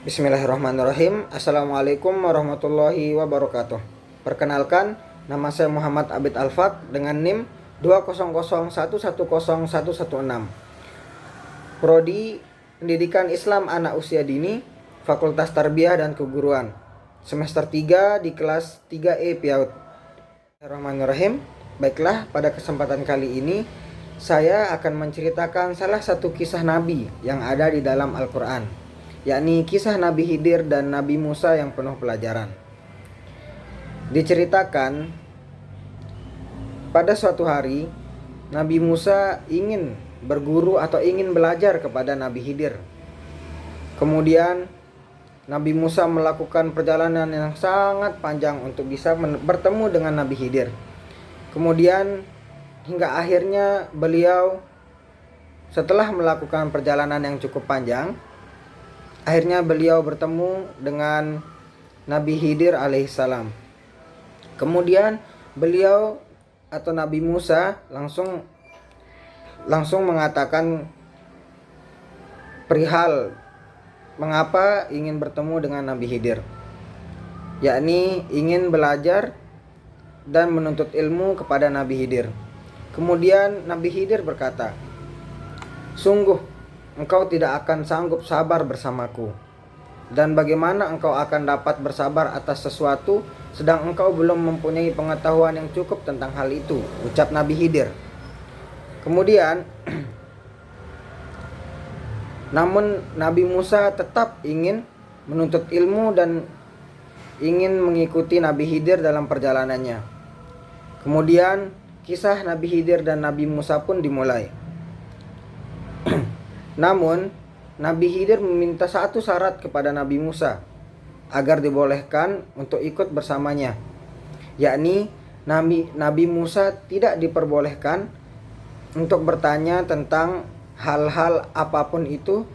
Bismillahirrahmanirrahim. Assalamualaikum warahmatullahi wabarakatuh. Perkenalkan, nama saya Muhammad Abid Alfaq dengan NIM 200110116. Prodi Pendidikan Islam Anak Usia Dini, Fakultas Tarbiyah dan Keguruan. Semester 3 di kelas 3E PIAUD. Bismillahirrahmanirrahim. Baiklah, pada kesempatan kali ini saya akan menceritakan salah satu kisah Nabi yang ada di dalam Al-Quran, yakni kisah Nabi Khidir dan Nabi Musa yang penuh pelajaran. Diceritakan pada suatu hari Nabi Musa ingin berguru atau ingin belajar kepada Nabi Khidir. Kemudian Nabi Musa melakukan perjalanan yang sangat panjang untuk bisa bertemu dengan Nabi Khidir. Kemudian hingga akhirnya beliau setelah melakukan perjalanan yang cukup panjang, akhirnya beliau bertemu dengan Nabi Khidir alaihissalam. Kemudian beliau atau Nabi Musa langsung mengatakan perihal mengapa ingin bertemu dengan Nabi Khidir, yakni ingin belajar dan menuntut ilmu kepada Nabi Khidir. Kemudian Nabi Khidir berkata, "Sungguh engkau tidak akan sanggup sabar bersamaku. Dan bagaimana engkau akan dapat bersabar atas sesuatu sedang engkau belum mempunyai pengetahuan yang cukup tentang hal itu," ucap Nabi Khidir. Kemudian namun Nabi Musa tetap ingin menuntut ilmu dan ingin mengikuti Nabi Khidir dalam perjalanannya. Kemudian kisah Nabi Khidir dan Nabi Musa pun dimulai. Namun Nabi Khidir meminta satu syarat kepada Nabi Musa agar dibolehkan untuk ikut bersamanya, yakni Nabi Musa tidak diperbolehkan untuk bertanya tentang hal-hal apapun itu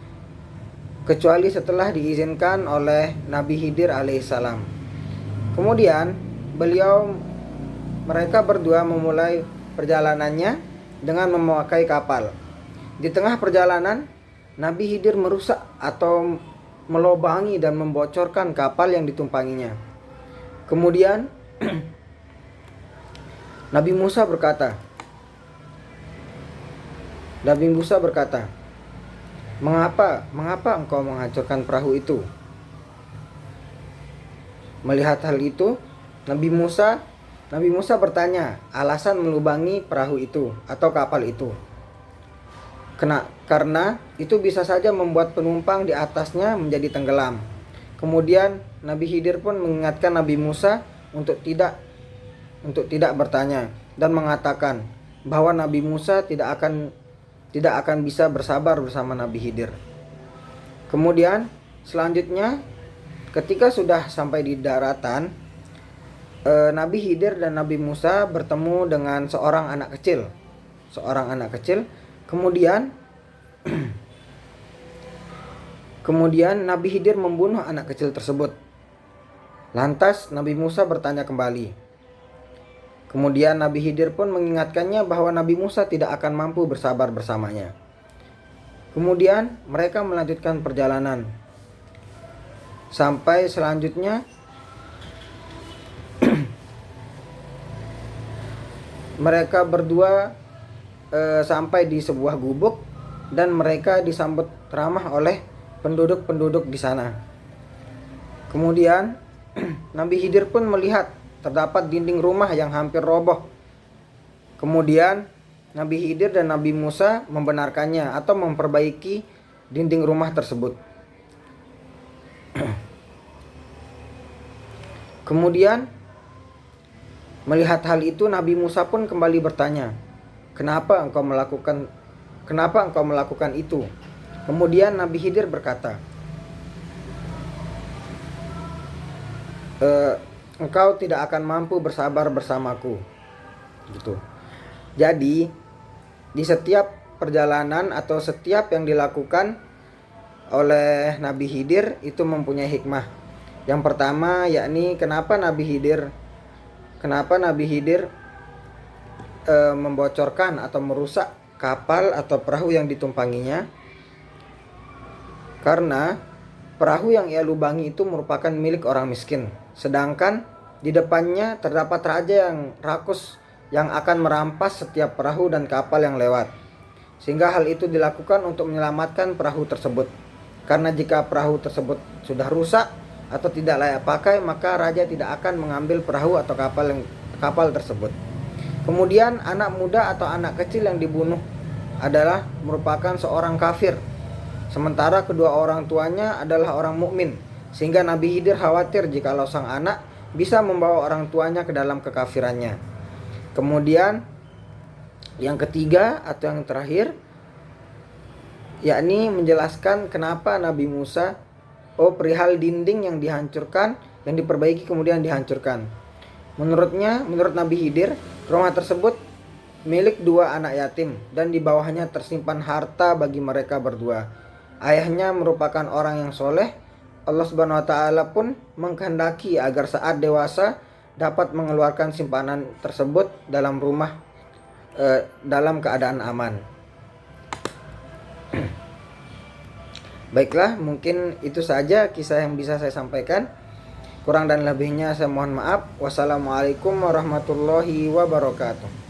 kecuali setelah diizinkan oleh Nabi Khidir alaihissalam. Kemudian mereka berdua memulai perjalanannya dengan memakai kapal. Di tengah perjalanan, Nabi Khidir merusak atau melobangi dan membocorkan kapal yang ditumpanginya. Kemudian Nabi Musa berkata, Mengapa engkau menghancurkan perahu itu?" Melihat hal itu, Nabi Musa bertanya alasan melubangi perahu itu atau kapal itu. Karena itu bisa saja membuat penumpang di atasnya menjadi tenggelam. Kemudian Nabi Khidir pun mengingatkan Nabi Musa untuk tidak bertanya dan mengatakan bahwa Nabi Musa tidak akan bisa bersabar bersama Nabi Khidir. Kemudian selanjutnya ketika sudah sampai di daratan, Nabi Khidir dan Nabi Musa bertemu dengan seorang anak kecil. Kemudian Nabi Khidir membunuh anak kecil tersebut. Lantas Nabi Musa bertanya kembali. Kemudian Nabi Khidir pun mengingatkannya bahwa Nabi Musa tidak akan mampu bersabar bersamanya. Kemudian mereka melanjutkan perjalanan. Sampai selanjutnya mereka berdua sampai di sebuah gubuk dan mereka disambut ramah oleh penduduk-penduduk di sana. Kemudian Nabi Khidir pun melihat terdapat dinding rumah yang hampir roboh. Kemudian Nabi Khidir dan Nabi Musa membenarkannya atau memperbaiki dinding rumah tersebut. Kemudian melihat hal itu, Nabi Musa pun kembali bertanya, Kenapa engkau melakukan itu?" Kemudian Nabi Khidir berkata, "Engkau tidak akan mampu bersabar bersamaku." Gitu. Jadi di setiap perjalanan atau setiap yang dilakukan oleh Nabi Khidir itu mempunyai hikmah. Yang pertama yakni kenapa Nabi Khidir membocorkan atau merusak kapal atau perahu yang ditumpanginya, karena Perahu yang ia lubangi itu merupakan milik orang miskin, sedangkan di depannya terdapat raja yang rakus yang akan merampas setiap perahu dan kapal yang lewat. Sehingga hal itu dilakukan untuk menyelamatkan perahu tersebut. Karena jika perahu tersebut sudah rusak atau tidak layak pakai, maka raja tidak akan mengambil perahu atau kapal tersebut. Kemudian anak muda atau anak kecil yang dibunuh adalah merupakan seorang kafir, sementara kedua orang tuanya adalah orang mukmin, sehingga Nabi Khidir khawatir jikalau sang anak bisa membawa orang tuanya ke dalam kekafirannya. Kemudian yang ketiga atau yang terakhir, yakni menjelaskan kenapa Nabi Musa perihal dinding yang dihancurkan, yang diperbaiki kemudian dihancurkan. Menurut Nabi Khidir, rumah tersebut milik dua anak yatim dan di bawahnya tersimpan harta bagi mereka berdua. Ayahnya merupakan orang yang soleh. Allah Subhanahu wa taala pun mengkehendaki agar saat dewasa dapat mengeluarkan simpanan tersebut dalam rumah dalam keadaan aman. Baiklah, mungkin itu saja kisah yang bisa saya sampaikan. Kurang dan lebihnya saya mohon maaf. Wassalamualaikum warahmatullahi wabarakatuh.